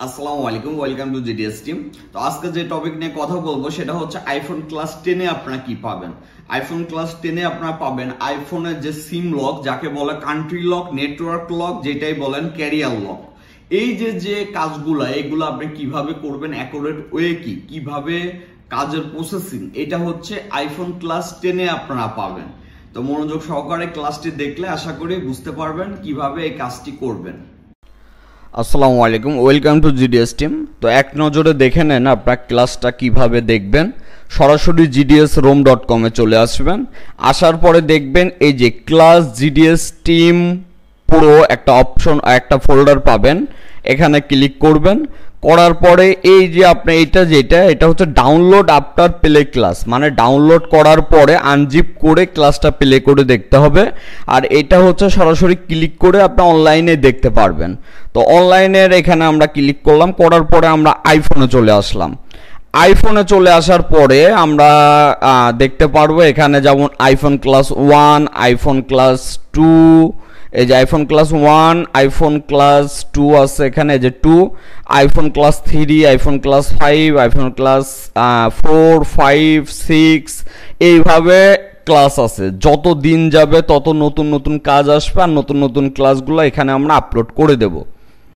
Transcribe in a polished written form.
আসসালামু আলাইকুম, welcome to GDS team. তো আজকে যে টপিক নিয়ে কথা বলবো সেটা হচ্ছে আইফোন ক্লাস 10 এ আপনারা কি পাবেন। আইফোন ক্লাস 10 এ আপনারা পাবেন আইফোনের যে সিম লক, যাকে বলে কান্ট্রি লক, নেটওয়ার্ক লক, যেটাই বলেন ক্যারিয়ার লক। এই যে কাজগুলো এগুলো আপনি কিভাবে করবেন, অ্যাকুরেট ওয়ে কিভাবে কাজের প্রসেসিং, এটা হচ্ছে আইফোন ক্লাস 10 এ আপনারা পাবেন। তো মনোযোগ সহকারে ক্লাসটি দেখলে আশা করি বুঝতে পারবেন কিভাবে এই কাজটি করবেন। আসসালামু আলাইকুম, ওয়েলকাম টু জিডিএস টিম। তো এক নজরে দেখে নেন আপনার ক্লাসটা কিভাবে দেখবেন। সরাসরি gdsrom.com এ চলে আসবেন। আসার পরে দেখবেন এই যে ক্লাস জিডিএস টিম প্রো একটা অপশন, একটা ফোল্ডার পাবেন। এখানে ক্লিক করবেন। করার পরে এই যে আপনি এটা হচ্ছে ডাউনলোড আফটার প্লে ক্লাস, মানে ডাউনলোড করার পরে আনজিপ করে ক্লাসটা প্লে করে দেখতে হবে। আর এটা হচ্ছে সরাসরি ক্লিক করে আপনি অনলাইনে দেখতে পারবেন। তো অনলাইনের এখানে আমরা ক্লিক করলাম, করার পরে আমরা আইফোনে চলে আসলাম। আইফোনে চলে আসার পরে আমরা দেখতে পারবো এখানে যেমন আইফোন ক্লাস 1, আইফোন ক্লাস 2, এই যে আইফোন ক্লাস 1, আইফোন ক্লাস 2 আছে এখানে, এই যে 2, iPhone class 3, iPhone class 5, iPhone class 4, 5, 6, এইভাবে ক্লাস আছে। যত দিন যাবে তত নতুন নতুন কাজ আসবে আর নতুন নতুন ক্লাসগুলো এখানে আমরা আপলোড করে দেব।